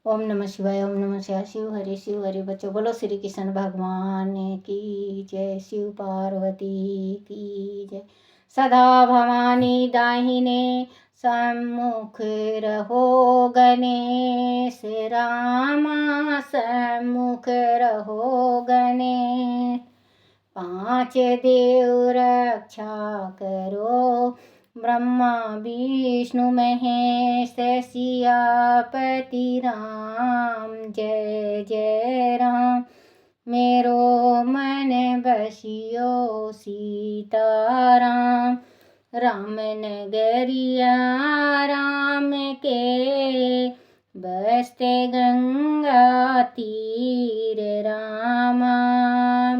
ओम नमः शिवाय। ओम नमः शिवाय। शिव हरि बच्चों, बोलो श्री कृष्ण भगवान की जय। शिव पार्वती की जय। सदा भवानी दाहिने सम्मुख रहो, गणेश रामा सम्मुख रहो गणेश। पांच देव रक्षा करो, ब्रह्मा विष्णु महेश सियापति राम। जय जय राम। मेरो मन बसियो सीताराम। राम नगरिया राम के, बसते गंगा तीर रामा।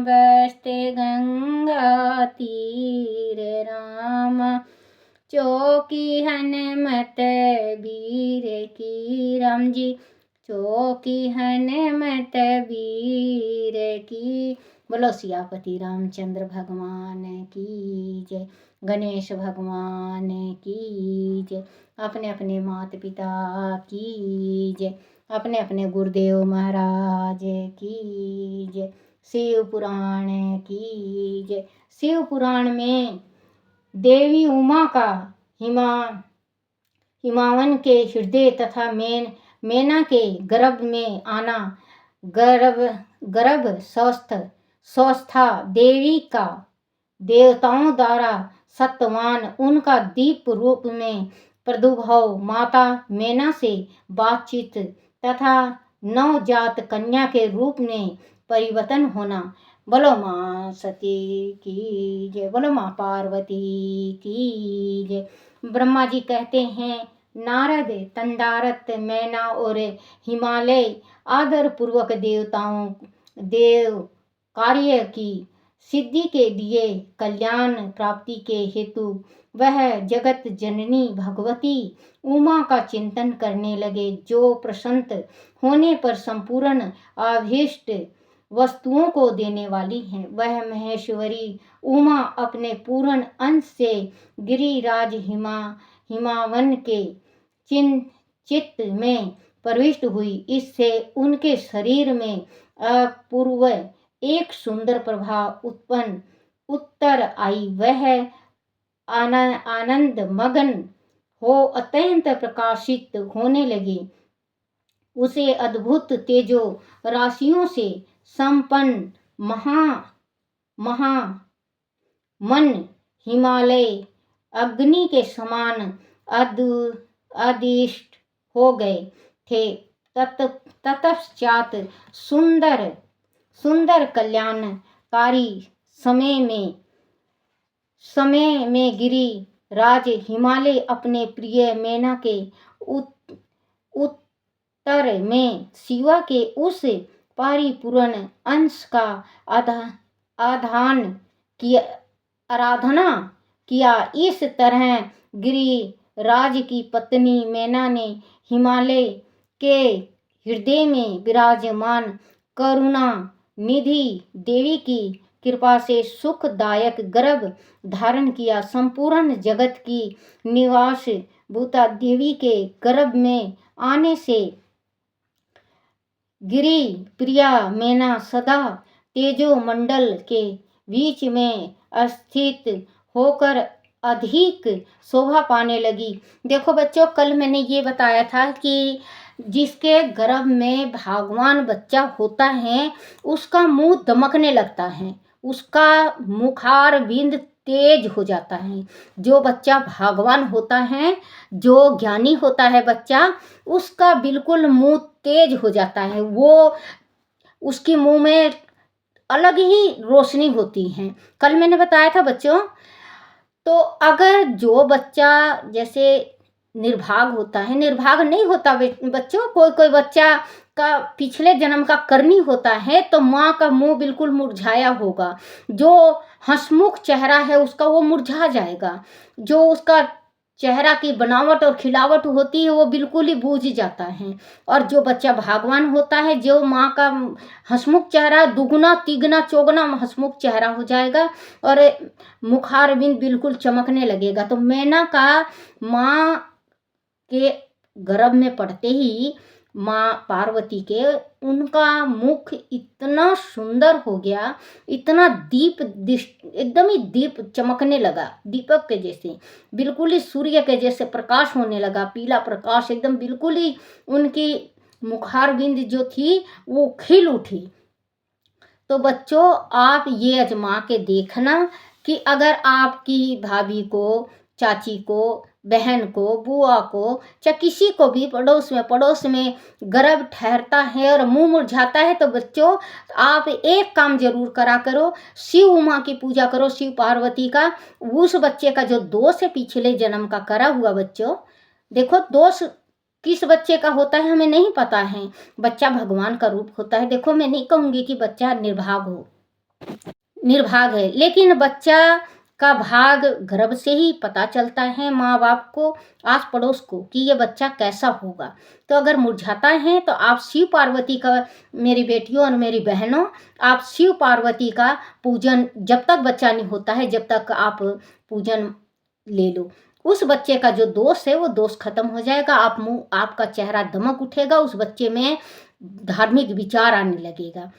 बसते गंगा तीर रामा। चौकी हनुमत वीर की राम जी। चौकी हनुमत वीर की। बोलो सियापति रामचंद्र भगवान की जय। गणेश भगवान की जय। अपने अपने माता पिता की जय। अपने अपने गुरुदेव महाराज की जय। शिव पुराण की जय। शिव पुराण में देवी उमा का हिमावन के हृदय तथा मेना के गर्भ में आना, गर्भ स्वस्था देवी का देवताओं द्वारा सत्यवान उनका दीप रूप में प्रादुर्भाव, माता मेना से बातचीत तथा नवजात कन्या के रूप में परिवर्तन होना। बोलो माँ सती की जय। बोलो माँ पार्वती की जय। ब्रह्मा जी कहते हैं, नारद तंदारत मैना और हिमालय आदर पूर्वक देव कार्य की सिद्धि के लिए कल्याण प्राप्ति के हेतु वह जगत जननी भगवती उमा का चिंतन करने लगे, जो प्रसन्न होने पर संपूर्ण अभीष्ट वस्तुओं को देने वाली है। वह महेश्वरी उमा अपने पूर्ण अंश से गिरिराज हिमावन के चित्त में प्रविष्ट हुई। इससे उनके शरीर में अपूर्व एक सुंदर प्रभा उत्तर आई। वह आनंद मगन हो अत्यंत प्रकाशित होने लगे। उसे अद्भुत तेजो राशियों से संपन्न मन हिमालय अग्नि के समान अधिष्ठ हो गए थे। तत्पश्चात सुंदर कल्याणकारी समय में गिरी राज हिमालय अपने प्रिय मेना के उत्तर में शिवा के उस परिपूर्ण अंश का आराधना किया। इस तरह गिरिराज की पत्नी मेना ने हिमालय के हृदय में विराजमान करुणा निधि देवी की कृपा से सुखदायक गर्भ धारण किया। संपूर्ण जगत की निवास भूता देवी के गर्भ में आने से गिरि प्रिया मेना सदा तेजो मंडल के बीच में स्थित होकर अधिक शोभा पाने लगी। देखो बच्चों, कल मैंने ये बताया था कि जिसके गर्भ में भगवान बच्चा होता है उसका मुंह दमकने लगता है, उसका मुखार बिंद तेज हो जाता है। जो बच्चा भगवान होता है, जो ज्ञानी होता है बच्चा, उसका बिल्कुल मुंह तेज हो जाता है। वो उसके मुंह में अलग ही रोशनी होती है। कल मैंने बताया था बच्चों। तो अगर जो बच्चा जैसे निर्भाग होता है, निर्भाग नहीं होता बच्चों, कोई बच्चा का पिछले जन्म का करनी होता है तो माँ का मुंह बिल्कुल मुरझाया होगा। जो हंसमुख चेहरा है उसका वो मुरझा जाएगा। जो उसका चेहरा की बनावट और खिलावट होती है वो बिल्कुल ही बूझ जाता है। और जो बच्चा भगवान होता है, जो माँ का हंसमुख चेहरा दुगुना तिगुना चौगुना हंसमुख चेहरा हो जाएगा और मुखारबिंद बिल्कुल चमकने लगेगा। तो मैना का माँ के गर्भ में पड़ते ही माँ पार्वती के, उनका मुख इतना सुंदर हो गया, इतना एकदम ही दीप चमकने लगा, दीपक के जैसे, बिल्कुल ही सूर्य के जैसे प्रकाश होने लगा, पीला प्रकाश एकदम, बिल्कुल ही उनकी मुखार बिंद जो थी वो खिल उठी। तो बच्चों, आप ये आजमा के देखना कि अगर आपकी भाभी को, चाची को, बहन को, बुआ को, चाहे किसी को भी पड़ोस में गर्भ ठहरता है और मुंह मुरझाता है, तो बच्चों आप एक काम जरूर करा करो, शिव माँ की पूजा करो, शिव पार्वती का। उस बच्चे का जो दोष है पिछले जन्म का करा हुआ, बच्चों देखो दोष किस बच्चे का होता है हमें नहीं पता है, बच्चा भगवान का रूप होता है। देखो मैं नहीं कहूँगी कि बच्चा निर्भाग है, लेकिन बच्चा का भाग गर्भ से ही पता चलता है माँ बाप को, आस पड़ोस को, कि ये बच्चा कैसा होगा। तो अगर मुरझाता है तो आप शिव पार्वती का, मेरी बेटियों और मेरी बहनों, आप शिव पार्वती का पूजन, जब तक बच्चा नहीं होता है जब तक आप पूजन ले लो, उस बच्चे का जो दोष है वो दोष खत्म हो जाएगा। आपका चेहरा दमक उठेगा, उस बच्चे में धार्मिक विचार आने लगेगा।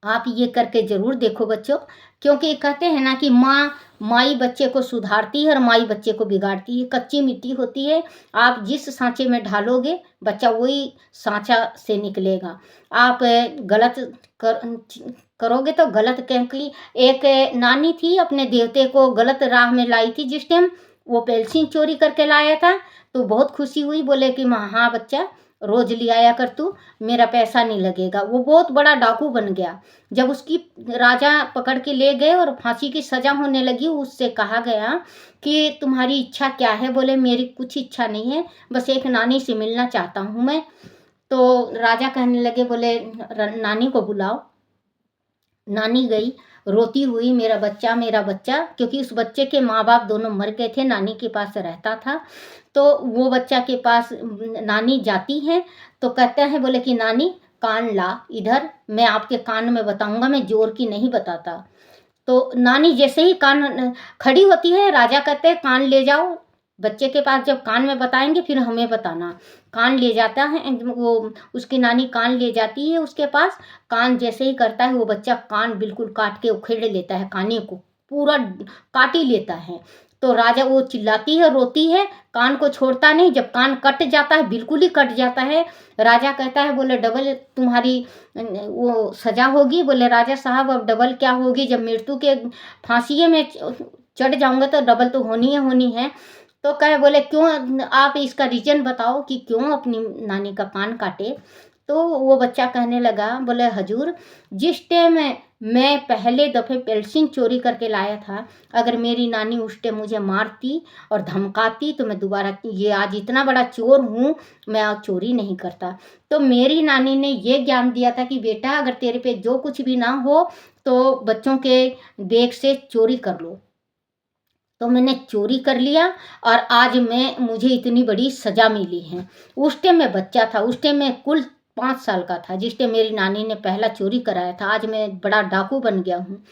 आप ये करके जरूर देखो बच्चों, क्योंकि कहते हैं ना कि माई बच्चे को सुधारती है और माई बच्चे को बिगाड़ती है, कच्ची मिट्टी होती है, आप जिस सांचे में ढालोगे बच्चा वही सांचा से निकलेगा। आप गलत करोगे तो गलत, क्योंकि एक नानी थी अपने देवते को गलत राह में लाई थी, जिस टाइम वो पेंसिल चोरी करके लाया था तो बहुत खुशी हुई, बोले कि हाँ बच्चा रोज ले आया कर तू, मेरा पैसा नहीं लगेगा। वो बहुत बड़ा डाकू बन गया। जब उसकी राजा पकड़ के ले गए और फांसी की सजा होने लगी, उससे कहा गया कि तुम्हारी इच्छा क्या है? बोले मेरी कुछ इच्छा नहीं है, बस एक नानी से मिलना चाहता हूँ मैं। तो राजा कहने लगे, बोले नानी को बुलाओ। नानी गई, रोती हुई, मेरा बच्चा मेरा बच्चा, क्योंकि उस बच्चे के माँ बाप दोनों मर गए थे, नानी के पास रहता था। तो वो बच्चा के पास नानी जाती है तो कहता है, बोले कि नानी कान ला इधर, मैं आपके कान में बताऊंगा, मैं जोर की नहीं बताता। तो नानी जैसे ही कान खड़ी होती है, राजा कहते हैं कान ले जाओ बच्चे के पास, जब कान में बताएंगे फिर हमें बताना। कान ले जाता है वो, उसकी नानी कान ले जाती है उसके पास। कान जैसे ही करता है वो बच्चा कान बिल्कुल काट के उखेड़ लेता है, काने को पूरा काट ही लेता है। तो राजा, वो चिल्लाती है, रोती है, कान को छोड़ता नहीं। जब कान कट जाता है, बिल्कुल ही कट जाता है, राजा कहता है, बोले डबल तुम्हारी वो सजा होगी। बोले राजा साहब अब डबल क्या होगी, जब मृत्यु के फांसी में चढ़ जाऊंगा तो डबल तो होनी है। तो कहे, बोले क्यों, आप इसका रीजन बताओ कि क्यों अपनी नानी का कान काटे। तो वो बच्चा कहने लगा, बोले हजूर, जिस टाइम मैं पहले दफ़े पेंसिल चोरी करके लाया था, अगर मेरी नानी उस टाइम मुझे मारती और धमकाती तो मैं दोबारा, ये आज इतना बड़ा चोर हूँ, मैं आज चोरी नहीं करता। तो मेरी नानी ने ये ज्ञान दिया था कि बेटा अगर तेरे पे जो कुछ भी ना हो तो बच्चों के बैग से चोरी कर लो। तो मैंने चोरी कर लिया और आज मुझे इतनी बड़ी सज़ा मिली है। उस टाइम मैं बच्चा था, उस टाइम मैं कुल 5 साल का था, जिस टाइम मेरी नानी ने पहला चोरी कराया था। आज मैं बड़ा डाकू बन गया हूँ।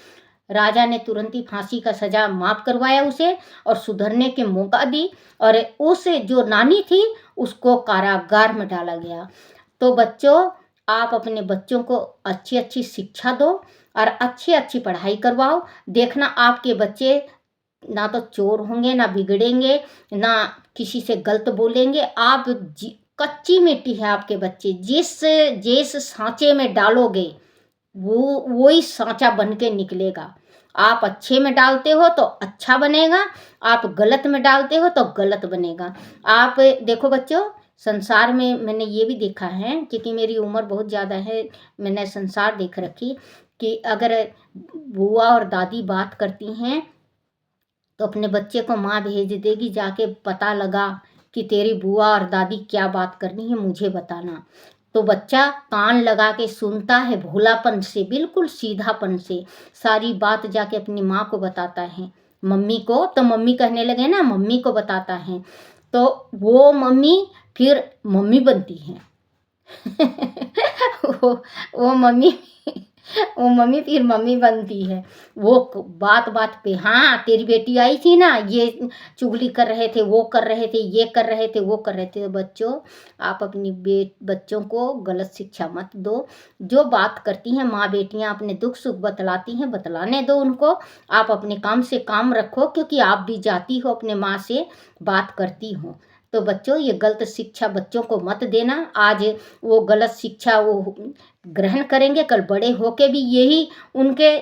राजा ने तुरंत ही फांसी का सज़ा माफ़ करवाया उसे और सुधरने के मौका दी, और उस जो नानी थी उसको कारागार में डाला गया। तो बच्चों, आप अपने बच्चों को अच्छी अच्छी शिक्षा दो और अच्छी अच्छी पढ़ाई करवाओ। देखना आपके बच्चे ना तो चोर होंगे, ना बिगड़ेंगे, ना किसी से गलत बोलेंगे। आप कच्ची मिट्टी है आपके बच्चे, जिस सांचे में डालोगे वो ही सांचा बन के निकलेगा। आप अच्छे में डालते हो तो अच्छा बनेगा, आप गलत में डालते हो तो गलत बनेगा। आप देखो बच्चों, संसार में मैंने ये भी देखा है, क्योंकि मेरी उम्र बहुत ज़्यादा है, मैंने संसार देख रखी, कि अगर बुआ और दादी बात करती हैं तो अपने बच्चे को माँ भेज देगी, जाके पता लगा कि तेरी बुआ और दादी क्या बात करनी है, मुझे बताना। तो बच्चा कान लगा के सुनता है, भोलापन से, बिल्कुल सीधापन से सारी बात जाके अपनी माँ को बताता है, मम्मी को। तो मम्मी कहने लगे ना, मम्मी को बताता है, तो वो मम्मी फिर मम्मी बनती है। वो मम्मी वो मम्मी फिर मम्मी बनती है। वो बात बात पे, हाँ तेरी बेटी आई थी ना, ये चुगली कर रहे थे, वो कर रहे थे, ये कर रहे थे, वो कर रहे थे। तो बच्चों, आप अपनी बच्चों को गलत शिक्षा मत दो। जो बात करती हैं माँ बेटियाँ, अपने दुख सुख बतलाती हैं, बतलाने दो उनको। आप अपने काम से काम रखो, क्योंकि आप भी जाती हो अपने माँ से बात करती हो। तो बच्चों, ये गलत शिक्षा बच्चों को मत देना। आज वो गलत शिक्षा वो ग्रहण करेंगे, कल बड़े होके भी यही उनके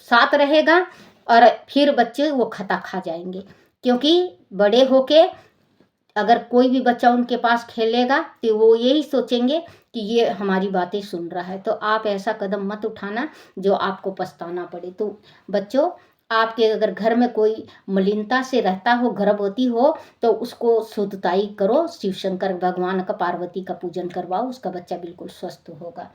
साथ रहेगा, और फिर बच्चे वो खता खा जाएंगे। क्योंकि बड़े होके अगर कोई भी बच्चा उनके पास खेलेगा तो वो यही सोचेंगे कि ये हमारी बातें सुन रहा है। तो आप ऐसा कदम मत उठाना जो आपको पछताना पड़े। तो बच्चों, आपके अगर घर में कोई मलिनता से रहता हो, गर्भवती हो, तो उसको शुद्धताई करो, शिव शंकर भगवान का, पार्वती का पूजन करवाओ, उसका बच्चा बिल्कुल स्वस्थ होगा।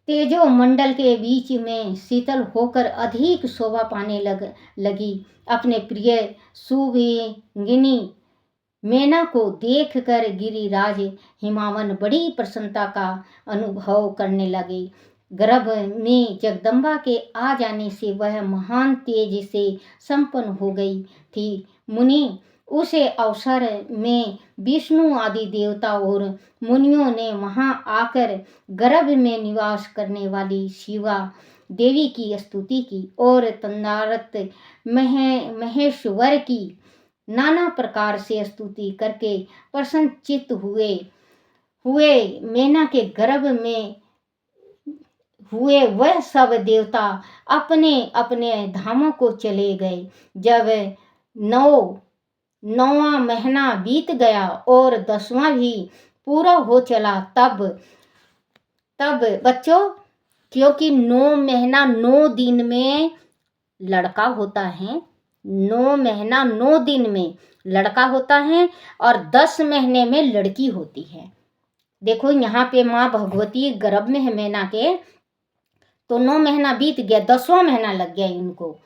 तेजो मंडल के बीच में शीतल होकर अधिक शोभा पाने लगी। अपने प्रिय सुवेगिनी मैना को देखकर गिरिराज हिमावन बड़ी प्रसन्नता का अनुभव करने लगे। गर्भ में जगदम्बा के आ जाने से वह महान तेज से संपन्न हो गई थी। मुनि उसे अवसर में विष्णु आदि देवता और मुनियों ने वहां आकर गर्भ में निवास करने वाली शिवा देवी की स्तुति की और तंदारत महेश्वर की नाना प्रकार से स्तुति करके प्रसन्नचित्त हुए मैना के गर्भ में हुए वह सब देवता अपने अपने धामों को चले गए। जब नौवां महीना बीत गया और 10वां भी पूरा हो चला, तब बच्चों, क्योंकि 9 महीना 9 दिन में लड़का होता है, 9 महीना 9 दिन में लड़का होता है और 10 महीने में लड़की होती है। देखो यहाँ पे माँ भगवती गर्भ में है मैना के, तो 9 महीना बीत गया, 10वां महीना लग गया इनको।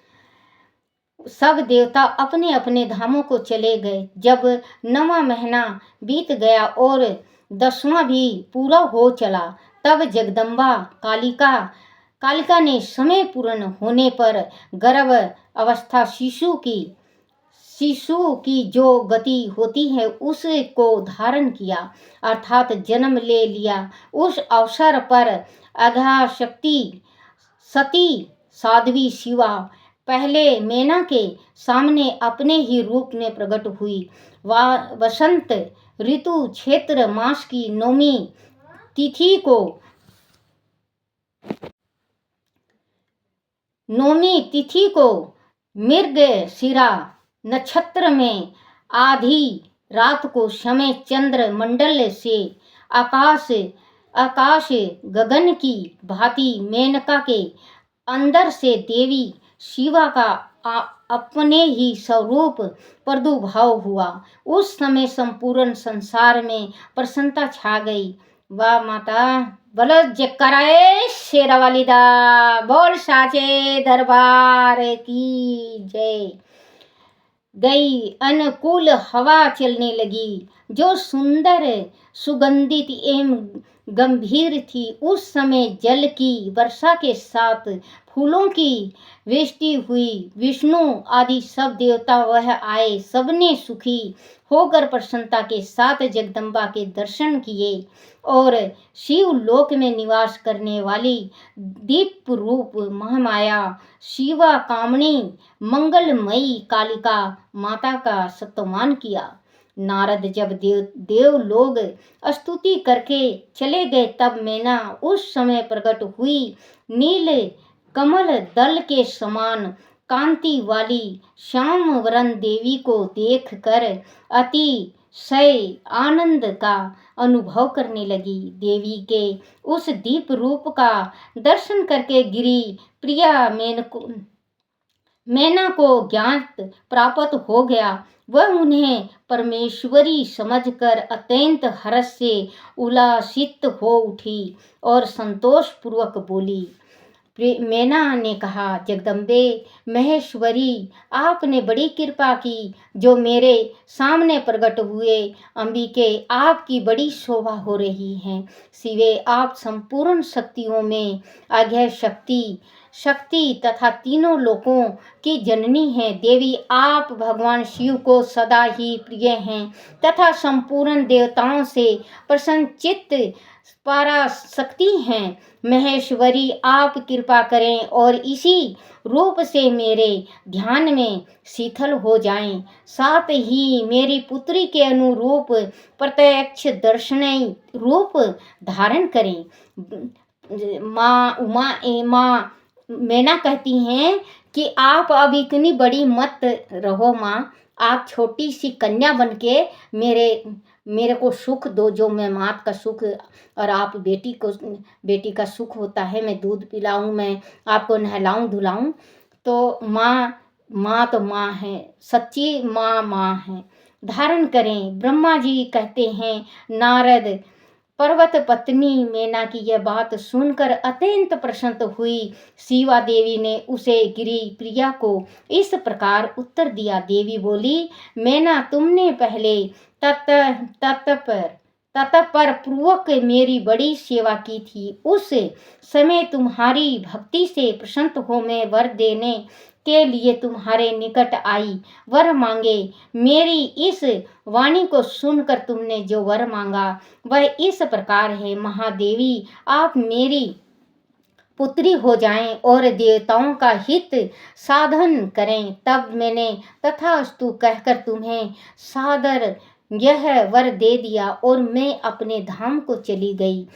सब देवता अपने अपने धामों को चले गए। जब 9वां महीना बीत गया और 10वां भी पूरा हो चला, तब जगदम्बा कालिका ने समय पूर्ण होने पर गर्भ अवस्था शिशु की जो गति होती है उसको धारण किया, अर्थात जन्म ले लिया। उस अवसर पर अघाशक्ति सती साध्वी शिवा पहले मैना के सामने अपने ही रूप में प्रकट हुई। वसंत ऋतु क्षेत्र मास की 9वीं तिथि को मृगशिरा नक्षत्र में आधी रात को समय चंद्र मंडल से आकाश गगन की भांति मेनका के अंदर से देवी शिवा का अपने ही स्वरूप प्रादुर्भाव हुआ। उस समय संपूर्ण संसार में प्रसन्नता छा गई। वाह माता, बोलो जयकारा शेरा वाली दा, बोल साचे दरबार की जय। गई अनुकूल हवा चलने लगी जो सुंदर सुगंधित एवं गंभीर थी। उस समय जल की वर्षा के साथ फूलों की वृष्टि हुई। विष्णु आदि सब देवता वह आए। सबने सुखी होकर प्रसन्नता के साथ जगदम्बा के दर्शन किए और शिव लोक में निवास करने वाली दीप रूप महामाया शिवा कामणी मंगलमयी कालिका माता का स्तुति किया। नारद जब देव लोग स्तुति करके चले गए, तब मैना उस समय प्रकट हुई। नील कमल दल के समान कांति वाली श्याम वरण देवी को देखकर अतिशय आनंद का अनुभव करने लगी। देवी के उस दीप रूप का दर्शन करके गिरी प्रिया मैना को ज्ञान प्राप्त हो गया। वह उन्हें परमेश्वरी समझकर अत्यंत हर्ष से उल्लासित हो उठी और संतोष पूर्वक बोली, मैना ने कहा, जगदम्बे महेश्वरी, आपने बड़ी कृपा की जो मेरे सामने प्रकट हुए। अंबिके, आपकी बड़ी शोभा हो रही है। शिवे, आप संपूर्ण शक्तियों में आज्ञा शक्ति तथा तीनों लोकों की जननी हैं। देवी, आप भगवान शिव को सदा ही प्रिय हैं तथा संपूर्ण देवताओं से प्रसन्नचित्त पराशक्ति हैं। महेश्वरी, आप कृपा करें और इसी रूप से मेरे ध्यान में शीतल हो जाएं, साथ ही मेरी पुत्री के अनुरूप प्रत्यक्ष दर्शनीय रूप धारण करें। माँ मैना कहती हैं कि आप अब इतनी बड़ी मत रहो माँ, आप छोटी सी कन्या बनके मेरे को सुख दो, जो मैं मात का सुख और आप बेटी का सुख होता है। मैं दूध पिलाऊं, मैं आपको नहलाऊं धुलाऊं। तो माँ तो माँ है, सच्ची माँ है, धारण करें। ब्रह्मा जी कहते हैं, नारद पर्वत पत्नी मैना की यह बात सुनकर अत्यंत प्रसन्न हुई। शिवा देवी ने उसे गिरी प्रिया को इस प्रकार उत्तर दिया। देवी बोली, मैना, तुमने पहले तत्पर पूर्वक मेरी बड़ी सेवा की थी। उस समय तुम्हारी भक्ति से प्रसन्न हो मैं वर देने के लिए तुम्हारे निकट आई, वर मांगे। मेरी इस वाणी को सुनकर तुमने जो वर मांगा वह इस प्रकार है, महादेवी, आप मेरी पुत्री हो जाएं और देवताओं का हित साधन करें। तब मैंने तथास्तु कहकर तुम्हें सादर यह वर दे दिया और मैं अपने धाम को चली गई।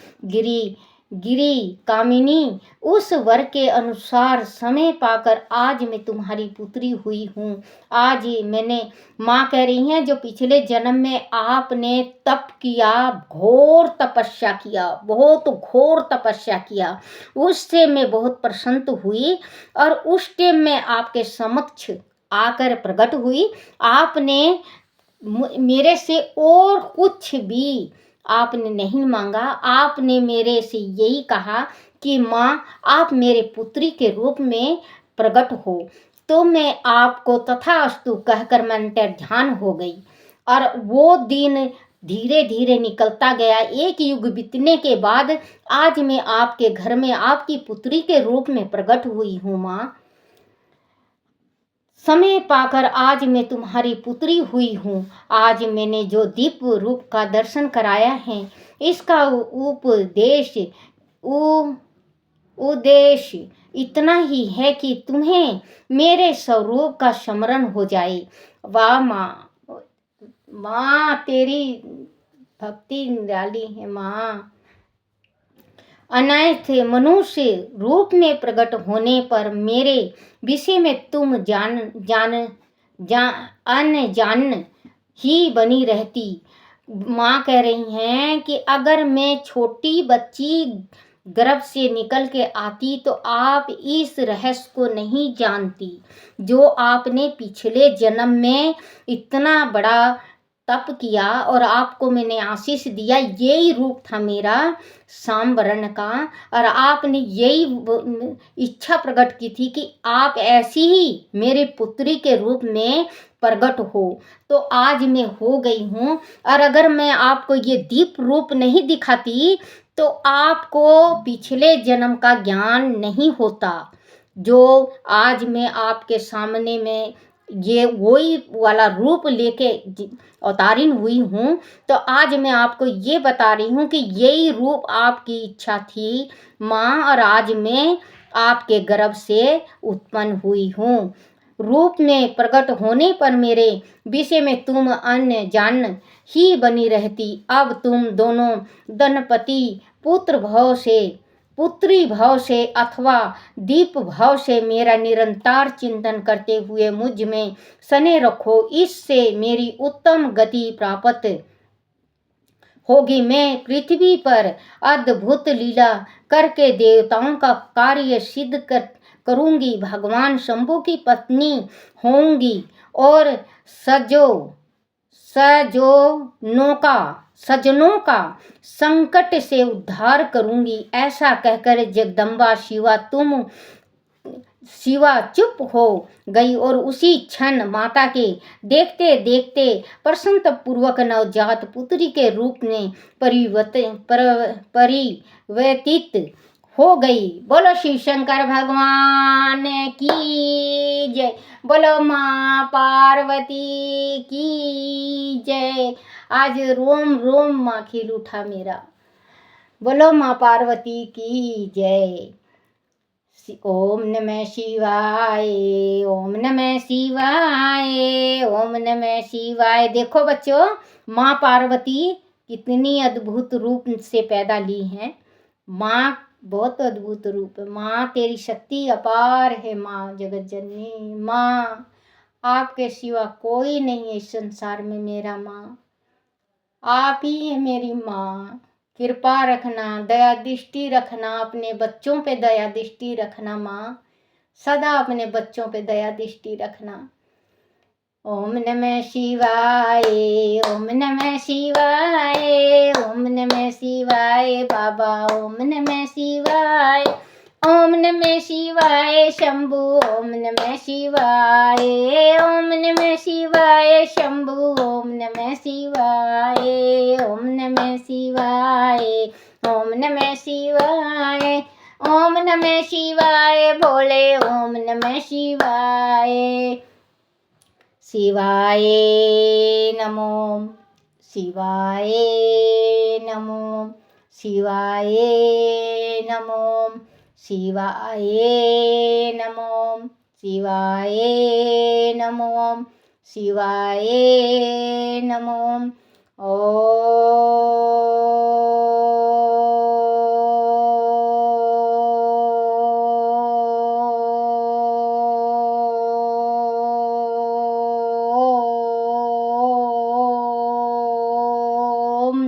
गिरी कामिनी, उस वर के अनुसार समय पाकर आज मैं तुम्हारी पुत्री हुई हूँ। आज मैंने, माँ कह रही हैं, जो पिछले जन्म में आपने तप किया, घोर तपस्या किया, बहुत घोर तपस्या किया, उससे मैं बहुत प्रसन्न हुई और उस टाइम में आपके समक्ष आकर प्रकट हुई। आपने मेरे से और कुछ भी आपने नहीं मांगा, आपने मेरे से यही कहा कि माँ, आप मेरे पुत्री के रूप में प्रकट हो। तो मैं आपको तथास्तु कहकर मैं ध्यान हो गई और वो दिन धीरे धीरे निकलता गया। एक युग बीतने के बाद आज मैं आपके घर में आपकी पुत्री के रूप में प्रकट हुई हूँ। माँ, समय पाकर आज मैं तुम्हारी पुत्री हुई हूँ। आज मैंने जो दिव्य रूप का दर्शन कराया है, इसका उद्देश्य इतना ही है कि तुम्हें मेरे स्वरूप का स्मरण हो जाए। वाह माँ, तेरी भक्ति निराली है माँ। अनैथ मनुष्य रूप में प्रकट होने पर मेरे विषय में तुम अनजान ही बनी रहती। माँ कह रही हैं कि अगर मैं छोटी बच्ची गर्भ से निकल के आती तो आप इस रहस्य को नहीं जानती, जो आपने पिछले जन्म में इतना बड़ा तप किया और आपको मैंने आशीष दिया। यही रूप था मेरा सांवरण का और आपने यही इच्छा प्रकट की थी कि आप ऐसी ही मेरे पुत्री के रूप में प्रकट हो। तो आज मैं हो गई हूँ और अगर मैं आपको ये दीप रूप नहीं दिखाती तो आपको पिछले जन्म का ज्ञान नहीं होता। जो आज मैं आपके सामने में ये वही वाला रूप लेके अवतारिन हुई हूँ, तो आज मैं आपको ये बता रही हूँ कि यही रूप आपकी इच्छा थी माँ और आज मैं आपके गर्भ से उत्पन्न हुई हूँ। रूप में प्रकट होने पर मेरे विषय में तुम अनजान ही बनी रहती। अब तुम दोनों दंपति पुत्री भाव से अथवा दीप भाव से मेरा निरंतर चिंतन करते हुए मुझ में सने रखो। इससे मेरी उत्तम गति प्राप्त होगी। मैं पृथ्वी पर अद्भुत लीला करके देवताओं का कार्य सिद्ध करूंगी। भगवान शंभु की पत्नी होंगी और सजो सज्जनों का संकट से उद्धार करूंगी। ऐसा कहकर जगदम्बा शिवा चुप हो गई और उसी क्षण माता के देखते देखते प्रसन्नता पूर्वक नवजात पुत्री के रूप में परिवर्तित हो गई। बोलो शिव शंकर भगवान की जय। बोलो माँ पार्वती की जय। आज रोम रोम माँ खिल उठा मेरा। बोलो माँ पार्वती की जय। ओम नमः शिवाय, ओम नमः शिवाय, ओम नमः शिवाय। देखो बच्चों, माँ पार्वती कितनी अद्भुत रूप से पैदा ली हैं। माँ बहुत अद्भुत रूप है। माँ तेरी शक्ति अपार है। माँ जगत जननी, माँ आपके सिवा कोई नहीं है इस संसार में। मेरा माँ आप ही है मेरी माँ। कृपा रखना, दया दृष्टि रखना, अपने बच्चों पे दया दृष्टि रखना माँ। सदा अपने बच्चों पे दया दृष्टि रखना। ओम नमः शिवाय, ओम नमः शिवाय, ओम नमः शिवाय बाबा। ओम नमः शिवाय, ओम नमः शिवाय शंभु। ओम नमः शिवाय, ओम नमः शिवाय शंभु। ओम नमः शिवाय, ओम नमः शिवाय, ओम नमः शिवाय, ओम नमः शिवाय भोले। ओम नमः शिवाय, शिवाय नमो, शिवाय नमो, शिवाय नमो, शिवाय नमो, शिवाय नमो, शिवाय नमो। ओम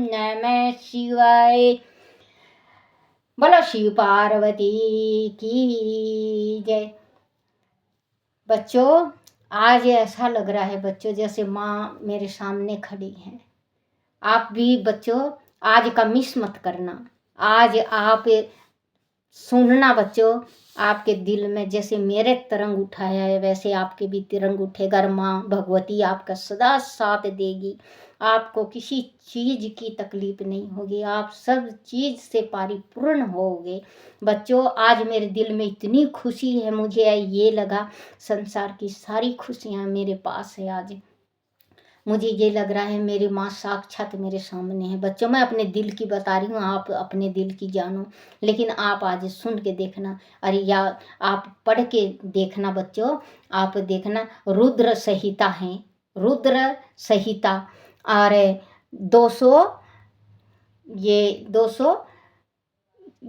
नमः शिवाय। बोलो शिव पार्वती की जय। बच्चों, आज ऐसा लग रहा है बच्चों जैसे माँ मेरे सामने खड़ी है। आप भी बच्चों आज का मिस मत करना। आज आप सुनना बच्चों, आपके दिल में जैसे मेरे तरंग उठाया है वैसे आपके भी तिरंग उठेगा। और माँ भगवती आपका सदा साथ देगी। आपको किसी चीज की तकलीफ नहीं होगी। आप सब चीज से परिपूर्ण होगे। बच्चों, आज मेरे दिल में इतनी खुशी है। मुझे ये लगा संसार की सारी खुशियाँ मेरे पास है। आज मुझे ये लग रहा है मेरी माँ साक्षात मेरे सामने है। बच्चों, मैं अपने दिल की बता रही हूँ, आप अपने दिल की जानो। लेकिन आप आज सुन के देखना, अरे या आप पढ़ के देखना बच्चों। आप देखना, रुद्र संहिता है, रुद्र संहिता। और 200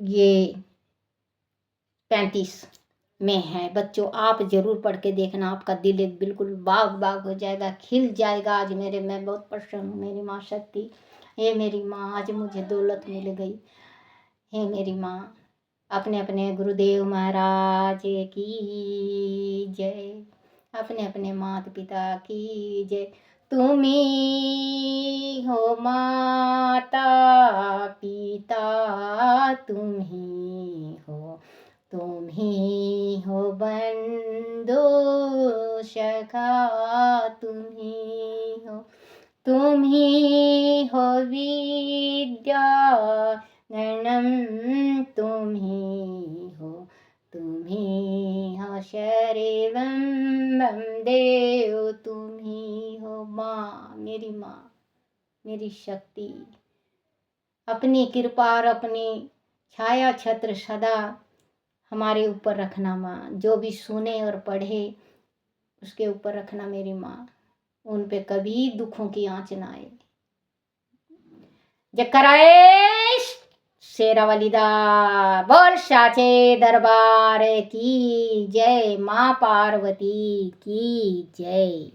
ये 35 में है। बच्चों, आप जरूर पढ़ के देखना। आपका दिल एक बिल्कुल बाग बाग हो जाएगा, खिल जाएगा। आज मैं बहुत प्रसन्न हूँ। मेरी माँ शक्ति, हे मेरी माँ, आज मुझे दौलत मिल गई। हे मेरी माँ, अपने अपने गुरुदेव महाराज की जय, अपने अपने माता पिता की जय। तुम ही हो माता पिता, तुम ही हो बंधु सखा, तुम ही हो विद्या धनम, तुम ही हो शरीरम देव, तुम ही हो माँ। मेरी माँ, मेरी शक्ति, अपनी कृपा और अपनी छाया छत्र सदा हमारे ऊपर रखना माँ। जो भी सुने और पढ़े उसके ऊपर रखना मेरी माँ। उन पे कभी दुखों की आंच ना आए। जय कराए शेरावाली दा, बोल साचे दरबार की जय। माँ पार्वती की जय।